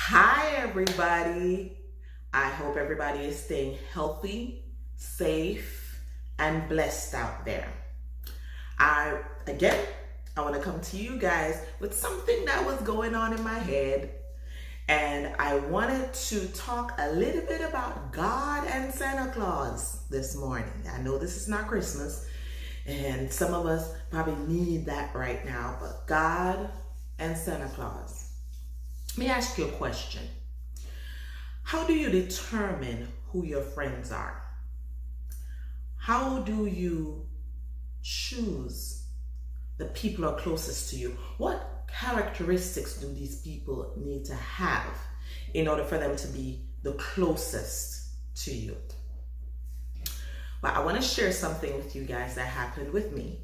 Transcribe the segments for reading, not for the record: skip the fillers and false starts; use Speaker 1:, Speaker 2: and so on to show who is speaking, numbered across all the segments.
Speaker 1: Hi, everybody. I hope everybody is staying healthy, safe, and blessed out there. Again, I want to come to you guys with something that was going on in my head. And I wanted to talk a little bit about God and Santa Claus this morning. I know this is not Christmas, and some of us probably need that right now, but God and Santa Claus. Let me ask you a question. How do you determine who your friends are? How do you choose the people who are closest to you? What characteristics do these people need to have in order for them to be the closest to you? Well, I want to share something with you guys that happened with me.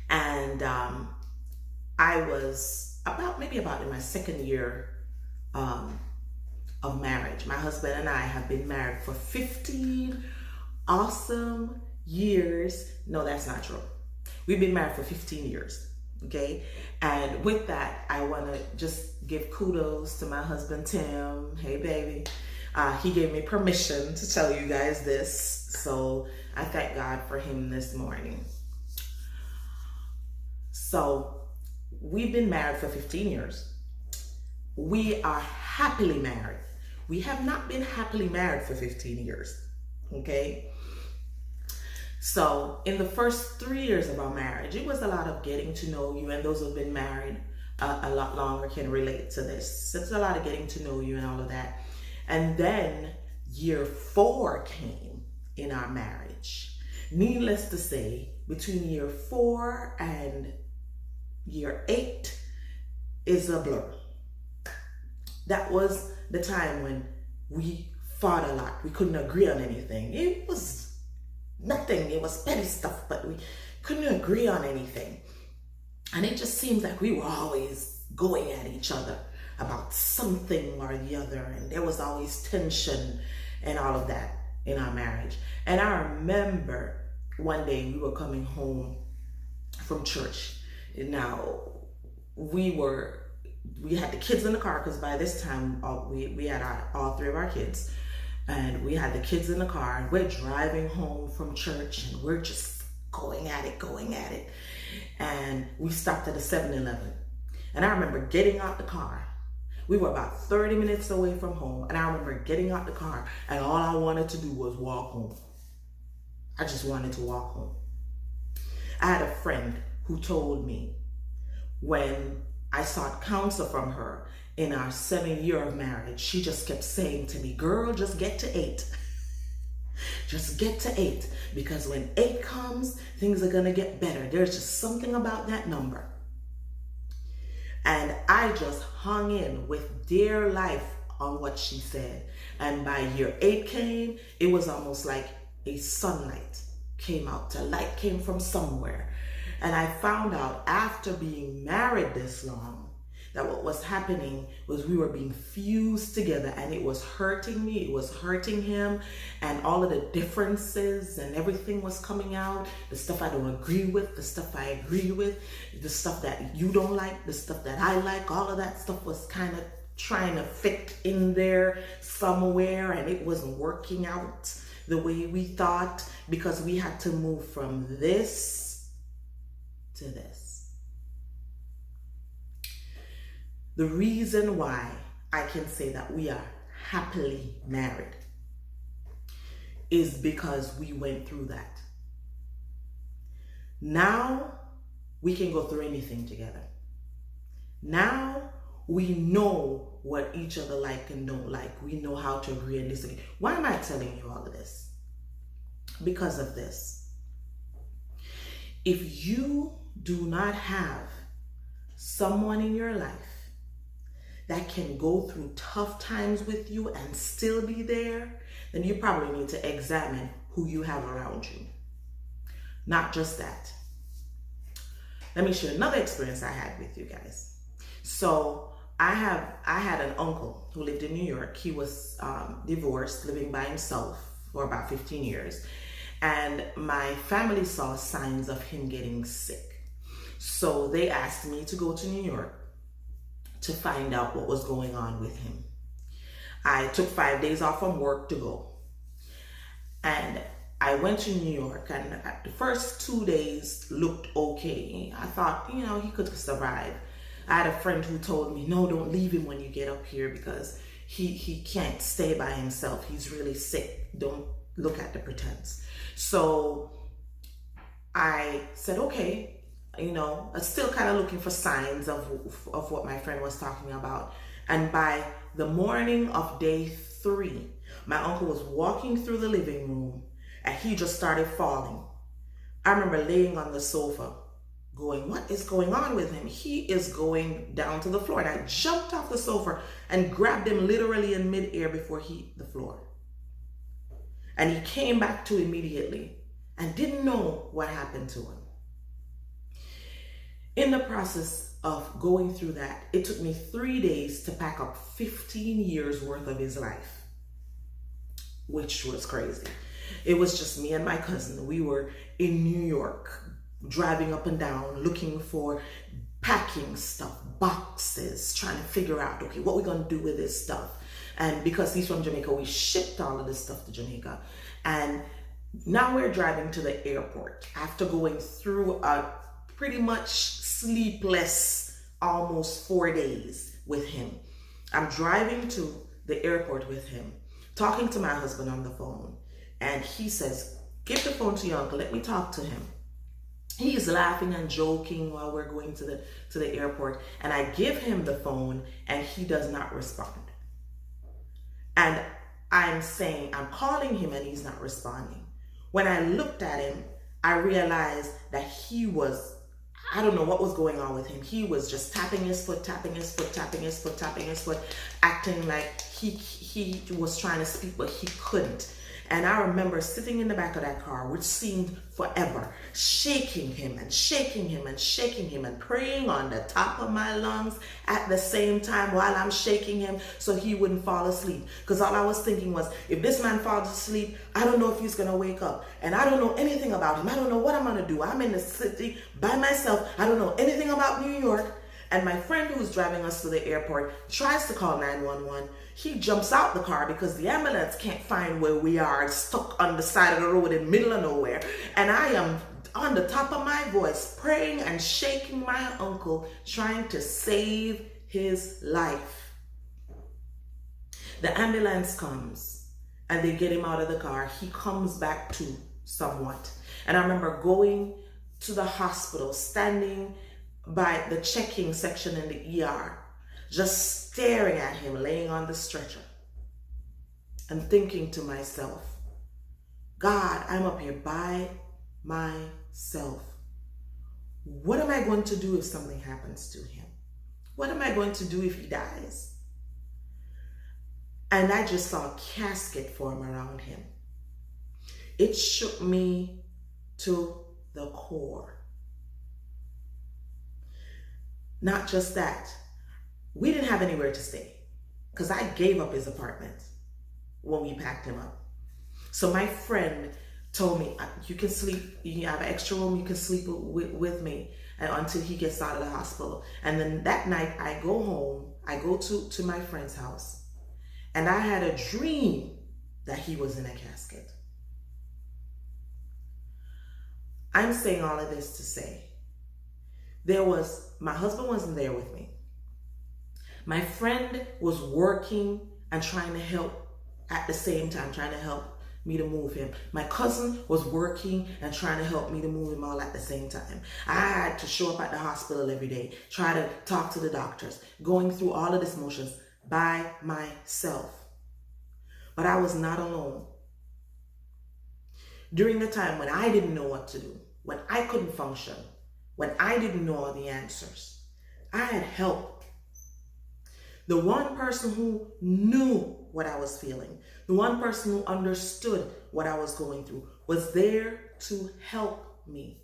Speaker 1: And I was maybe about in my second year of marriage. My husband and I have been married for 15 awesome years. No, that's not true. We've been married for 15 years. Okay. And with that, I want to just give kudos to my husband, Tim. Hey, baby. He gave me permission to tell you guys this. So I thank God for him this morning. So we've been married for 15 years. We are happily married. We have not been happily married for 15 years. Okay. So in the first 3 years of our marriage, it was a lot of getting to know you, and those who've been married a lot longer can relate to this. It's a lot of getting to know you and all of that. And then year 4 came in our marriage. Needless to say, between year 4 and year 8 is a blur. That was the time when we fought a lot. We couldn't agree on anything. It was nothing. It was petty stuff, but we couldn't agree on anything. And it just seems like we were always going at each other about something or the other. And there was always tension and all of that in our marriage. And I remember one day we were coming home from church. Now, we had the kids in the car, because by this time we had all 3 of our kids, and we had the kids in the car, and we're driving home from church, and we're just going at it. And we stopped at a 7-Eleven. And I remember getting out the car. We were about 30 minutes away from home, and I remember getting out the car, and all I wanted to do was walk home. I just wanted to walk home. I had a friend who told me, when I sought counsel from her in our 7th year of marriage, she just kept saying to me, girl, just get to 8. Just get to 8, because when 8 comes, things are going to get better. There's just something about that number. And I just hung in with dear life on what she said. And by year 8 came, it was almost like a sunlight came out. The light came from somewhere. And I found out after being married this long that what was happening was we were being fused together, and it was hurting me, it was hurting him, and all of the differences and everything was coming out. The stuff I don't agree with, the stuff I agree with, the stuff that you don't like, the stuff that I like, all of that stuff was kind of trying to fit in there somewhere, and it wasn't working out the way we thought, because we had to move from this to this. The reason why I can say that we are happily married is because we went through that. Now we can go through anything together. Now we know what each other like and don't like. We know how to agree and disagree. Why am I telling you all of this? Because of this. If you do not have someone in your life that can go through tough times with you and still be there, then you probably need to examine who you have around you. Not just that. Let me share another experience I had with you guys. So I had an uncle who lived in New York. He was divorced, living by himself for about 15 years. And my family saw signs of him getting sick. So they asked me to go to New York to find out what was going on with him. I took 5 days off from work to go. And I went to New York, and the first 2 days looked okay. I thought, he could survive. I had a friend who told me, no, don't leave him when you get up here because he can't stay by himself. He's really sick. Don't look at the pretense. So I said, okay, I'm still kind of looking for signs of what my friend was talking about. And by the morning of day 3, my uncle was walking through the living room and he just started falling. I remember laying on the sofa going, what is going on with him? He is going down to the floor. And I jumped off the sofa and grabbed him literally in midair before he hit the floor. And he came back to immediately and didn't know what happened to him. In the process of going through that, it took me 3 days to pack up 15 years worth of his life, which was crazy. It was just me and my cousin. We were in New York, driving up and down, looking for packing stuff, boxes, trying to figure out, okay, what we're going to do with this stuff. And because he's from Jamaica, we shipped all of this stuff to Jamaica. And now we're driving to the airport after going through a pretty much sleepless, almost 4 days with him. I'm driving to the airport with him, talking to my husband on the phone. And he says, give the phone to your uncle, let me talk to him. He's laughing and joking while we're going to the airport. And I give him the phone and he does not respond. And I'm calling him and he's not responding. When I looked at him, I realized that I don't know what was going on with him. He was just tapping his foot, tapping his foot, tapping his foot, tapping his foot, acting like he was trying to speak, but he couldn't. And I remember sitting in the back of that car, which seemed forever, shaking him and shaking him and shaking him and praying on the top of my lungs at the same time while I'm shaking him so he wouldn't fall asleep. Because all I was thinking was, if this man falls asleep, I don't know if he's going to wake up. And I don't know anything about him. I don't know what I'm going to do. I'm in the city by myself. I don't know anything about New York. And my friend who's driving us to the airport tries to call 911. He jumps out the car because the ambulance can't find where we are, stuck on the side of the road in the middle of nowhere. And I am on the top of my voice, praying and shaking my uncle, trying to save his life. The ambulance comes and they get him out of the car. He comes back to somewhat. And I remember going to the hospital, standing by the checking section in the ER, just staring at him laying on the stretcher and thinking to myself, God, I'm up here by myself. What am I going to do if something happens to him? What am I going to do if he dies? And I just saw a casket form around him. It shook me to the core. Not just that, we didn't have anywhere to stay because I gave up his apartment when we packed him up. So my friend told me, you can sleep, you have an extra room, you can sleep with me until he gets out of the hospital. And then that night I go home, I go to my friend's house, and I had a dream that he was in a casket. I'm saying all of this to say, my husband wasn't there with me. My friend was working and trying to help at the same time, trying to help me to move him. My cousin was working and trying to help me to move him all at the same time. I had to show up at the hospital every day, try to talk to the doctors, going through all of these motions by myself. But I was not alone. During the time when I didn't know what to do, when I couldn't function, when I didn't know all the answers, I had help. The one person who knew what I was feeling, the one person who understood what I was going through, was there to help me.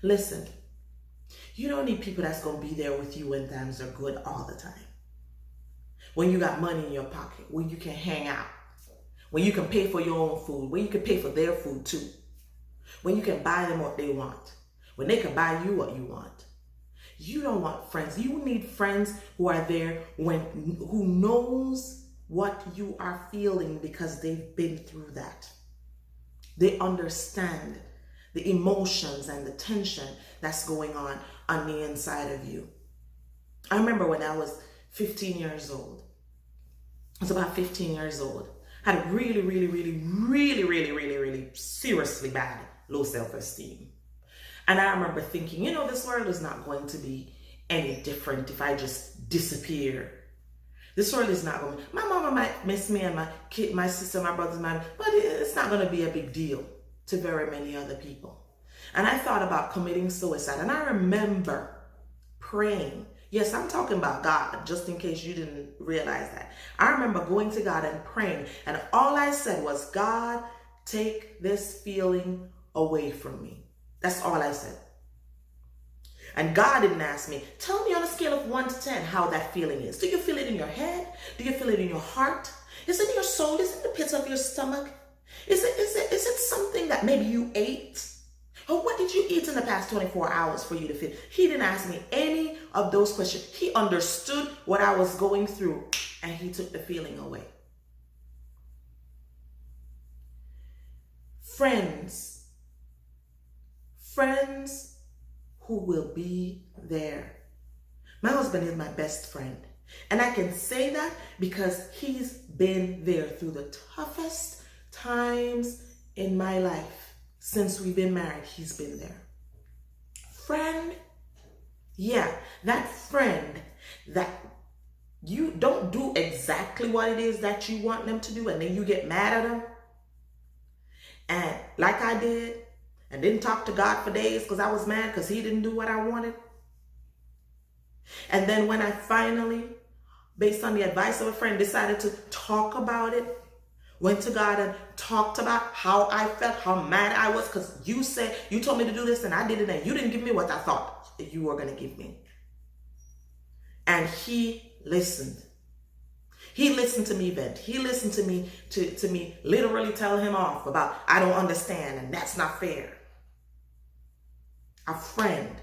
Speaker 1: Listen, you don't need people that's going to be there with you when times are good all the time. When you got money in your pocket, when you can hang out, when you can pay for your own food, when you can pay for their food too, when you can buy them what they want, when they can buy you what you want. You don't want friends. You need friends who are there who knows what you are feeling because they've been through that. They understand the emotions and the tension that's going on the inside of you. I remember when I was 15 years old. I was about 15 years old. I had a really seriously bad low self-esteem. And I remember thinking, this world is not going to be any different if I just disappear. This world is not going to, my mama might miss me and my sister, my brothers, but it's not going to be a big deal to very many other people. And I thought about committing suicide. And I remember praying. Yes, I'm talking about God, just in case you didn't realize that. I remember going to God and praying. And all I said was, God, take this feeling away from me. That's all I said. And God didn't ask me, tell me on a scale of 1 to 10 how that feeling is. Do you feel it in your head? Do you feel it in your heart? Is it in your soul? Is it in the pits of your stomach? Is it something that maybe you ate? Or what did you eat in the past 24 hours for you to feel? He didn't ask me any of those questions. He understood what I was going through and he took the feeling away. Friends who will be there. My husband is my best friend. And I can say that because he's been there through the toughest times in my life. Since we've been married, he's been there. Friend, yeah, that friend that you don't do exactly what it is that you want them to do, and then you get mad at them. And like I did, and didn't talk to God for days because I was mad because he didn't do what I wanted. And then when I finally, based on the advice of a friend, decided to talk about it, went to God and talked about how I felt, how mad I was because you told me to do this and I did it and you didn't give me what I thought you were going to give me. And he listened. He listened to me vent. He listened to me to me literally tell him off about I don't understand and that's not fair. A friend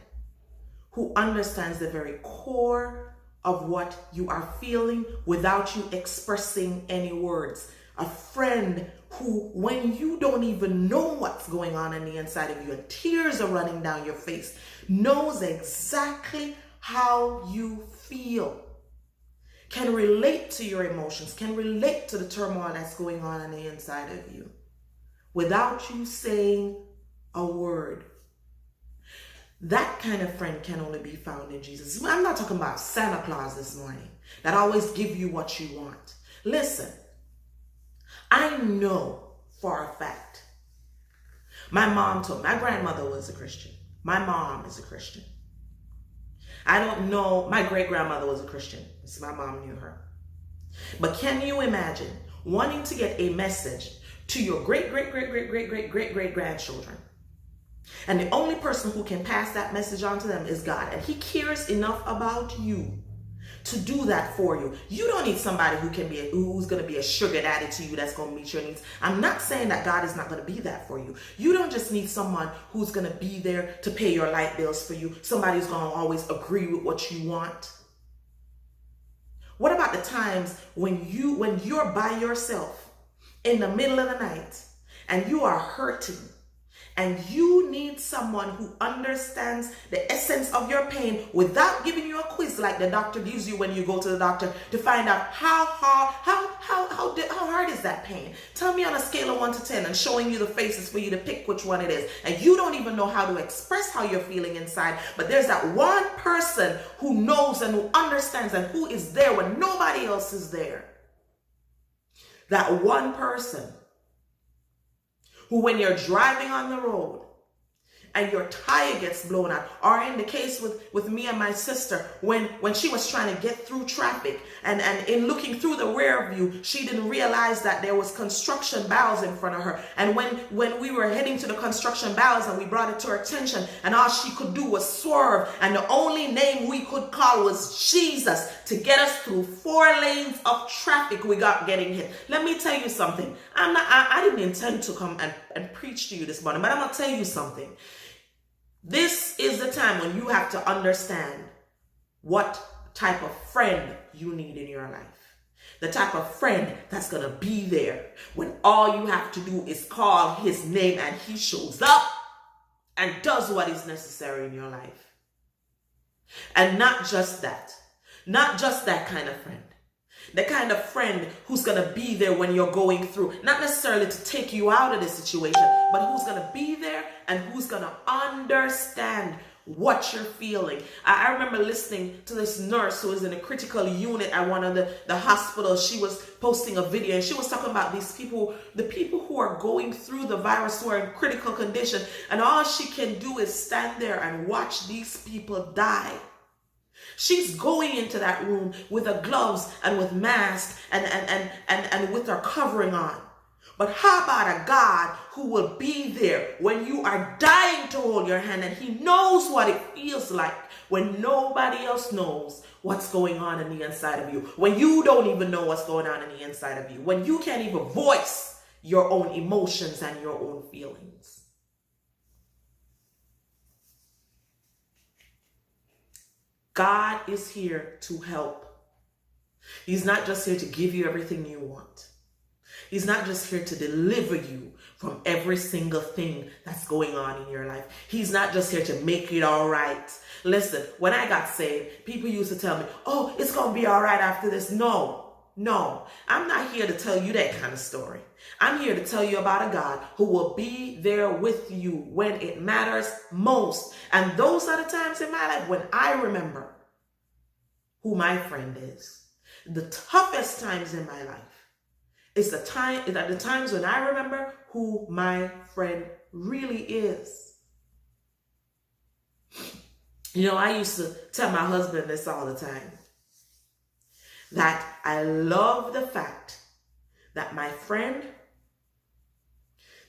Speaker 1: who understands the very core of what you are feeling without you expressing any words. A friend who, when you don't even know what's going on the inside of you and tears are running down your face, knows exactly how you feel, can relate to your emotions, can relate to the turmoil that's going on the inside of you without you saying a word. That kind of friend can only be found in Jesus. I'm not talking about Santa Claus this morning that always give you what you want. Listen, I know for a fact, my grandmother was a Christian. My mom is a Christian. I don't know, my great-grandmother was a Christian. So my mom knew her. But can you imagine wanting to get a message to your great-great-great-great-great-great-great-grandchildren? And the only person who can pass that message on to them is God. And he cares enough about you to do that for you. You don't need somebody who's going to be a sugar daddy to you that's going to meet your needs. I'm not saying that God is not going to be that for you. You don't just need someone who's going to be there to pay your light bills for you. Somebody who's going to always agree with what you want. What about the times when you're by yourself in the middle of the night and you are hurting? And you need someone who understands the essence of your pain without giving you a quiz like the doctor gives you when you go to the doctor to find out how hard is that pain. Tell me on a scale of 1 to 10 and showing you the faces for you to pick which one it is. And you don't even know how to express how you're feeling inside. But there's that one person who knows and who understands and who is there when nobody else is there. That one person who, when you're driving on the road and your tire gets blown out, or in the case with me and my sister, when she was trying to get through traffic and in looking through the rear view, she didn't realize that there was construction boughs in front of her. And when we were heading to the construction boughs and we brought it to her attention, and all she could do was swerve, and the only name we could call was Jesus to get us through 4 lanes of traffic we got getting hit. Let me tell you something. I didn't intend to come and preach to you this morning, but I'm going to tell you something. This is the time when you have to understand what type of friend you need in your life. The type of friend that's going to be there when all you have to do is call his name and he shows up and does what is necessary in your life. And not just that kind of friend. The kind of friend who's going to be there when you're going through, not necessarily to take you out of the situation, but who's going to be there and who's going to understand what you're feeling. I remember listening to this nurse who was in a critical unit at one of the hospitals. She was posting a video and she was talking about these people, the people who are going through the virus, who are in critical condition, and all she can do is stand there and watch these people die. She's going into that room with her gloves and with mask and with her covering on. But how about a God who will be there when you are dying to hold your hand, and he knows what it feels like when nobody else knows what's going on in the inside of you, when you don't even know what's going on in the inside of you, when you can't even voice your own emotions and your own feelings. God is here to help. He's not just here to give you everything you want. He's not just here to deliver you from every single thing that's going on in your life. He's not just here to make it all right. Listen, when I got saved, people used to tell me, oh, it's going to be all right after this. No, I'm not here to tell you that kind of story. I'm here to tell you about a God who will be there with you when it matters most. And those are the times in my life when I remember who my friend is. The toughest times in my life is the times when I remember who my friend really is. You know, I used to tell my husband this all the time, that I love the fact that my friend,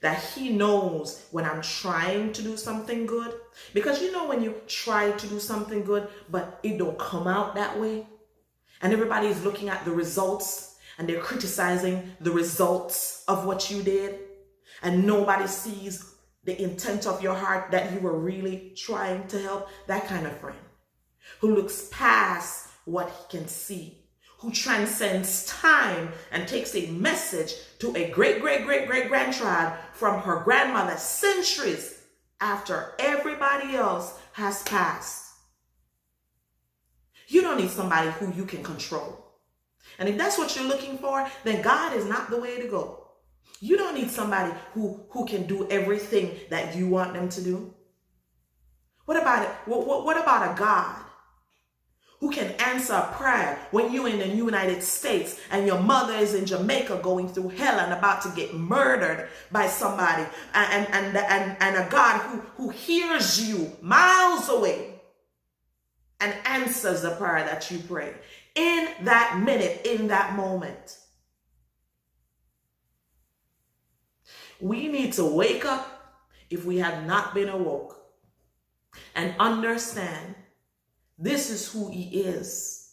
Speaker 1: that he knows when I'm trying to do something good. Because you know when you try to do something good, but it don't come out that way, and everybody is looking at the results, and they're criticizing the results of what you did, and nobody sees the intent of your heart that you were really trying to help. That kind of friend who looks past what he can see, who transcends time and takes a message to a great-great-great-great-grandchild from her grandmother centuries after everybody else has passed. You don't need somebody who you can control. And if that's what you're looking for, then God is not the way to go. You don't need somebody who can do everything that you want them to do. What about it? What about a God who can answer a prayer when you're in the United States and your mother is in Jamaica going through hell and about to get murdered by somebody, and a God who hears you miles away and answers the prayer that you pray in that minute, in that moment? We need to wake up, if we have not been awoke, and understand this is who he is.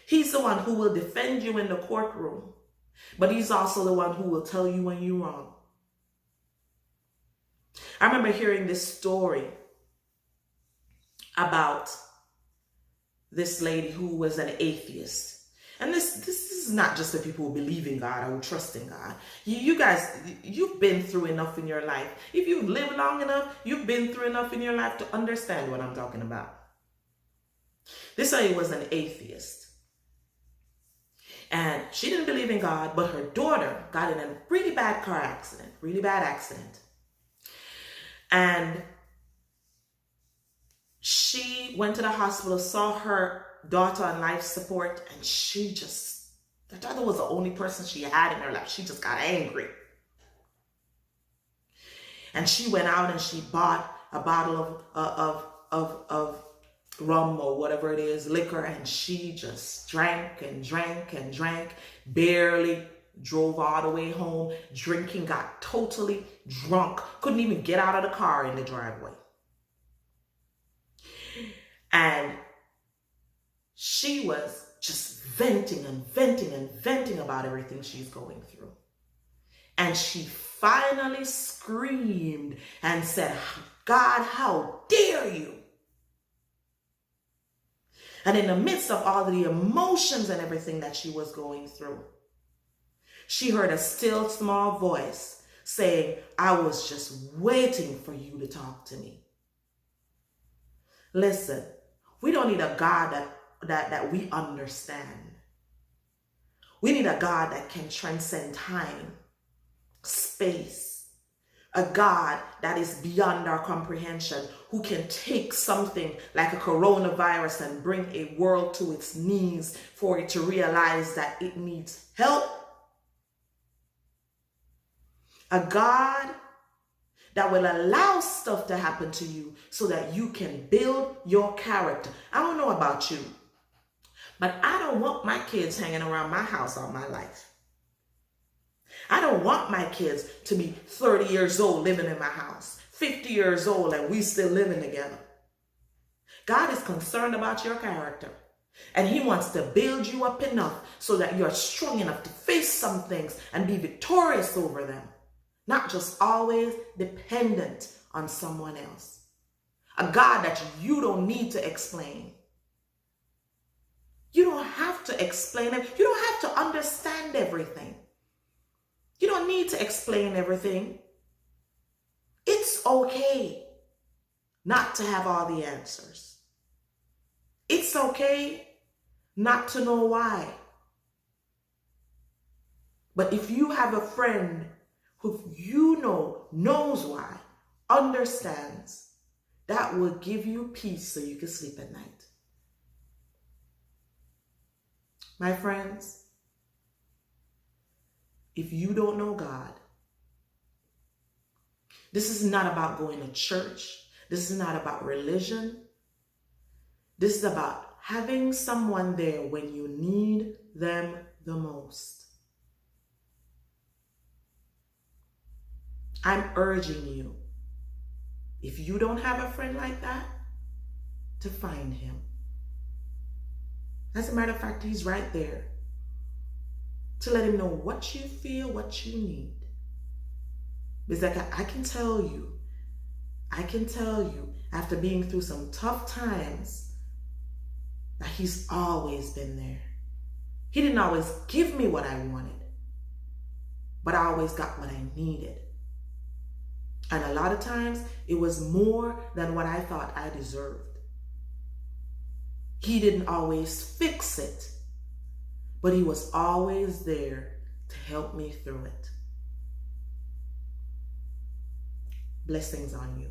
Speaker 1: He's the one who will defend you in the courtroom, but he's also the one who will tell you when you're wrong. I remember hearing this story about this lady who was an atheist. And this is not just for people who believe in God or who trust in God. You guys, you've been through enough in your life. If you've lived long enough, you've been through enough in your life to understand what I'm talking about. This lady was an atheist. And she didn't believe in God, but her daughter got in a really bad car accident, really bad accident. And she went to the hospital, saw her daughter on life support, and the daughter was the only person she had in her life. She just got angry. And she went out and she bought a bottle of rum or whatever it is, liquor, and she just drank and drank and drank, barely drove all the way home, drinking, got totally drunk, couldn't even get out of the car in the driveway. And she was just venting and venting and venting about everything she's going through. And she finally screamed and said, God, how dare you? And in the midst of all the emotions and everything that she was going through, she heard a still small voice saying, I was just waiting for you to talk to me. Listen, we don't need a God that we understand. We need a God that can transcend time, space, a God that is beyond our comprehension, who can take something like a coronavirus and bring a world to its knees for it to realize that it needs help. A God that will allow stuff to happen to you so that you can build your character. I don't know about you, but I don't want my kids hanging around my house all my life. I don't want my kids to be 30 years old living in my house, 50 years old, and we still living together. God is concerned about your character, and he wants to build you up enough so that you're strong enough to face some things and be victorious over them, not just always dependent on someone else. A God that you don't need to explain. You don't have to explain it. You don't have to understand everything. You don't need to explain everything. It's okay not to have all the answers. It's okay not to know why. But if you have a friend who you know knows why, understands, that will give you peace so you can sleep at night. My friends, if you don't know God, this is not about going to church. This is not about religion. This is about having someone there when you need them the most. I'm urging you, if you don't have a friend like that, to find him. As a matter of fact, he's right there to let him know what you feel, what you need. Because I can tell you, after being through some tough times, that he's always been there. He didn't always give me what I wanted, but I always got what I needed. And a lot of times, it was more than what I thought I deserved. He didn't always fix it, but he was always there to help me through it. Blessings on you.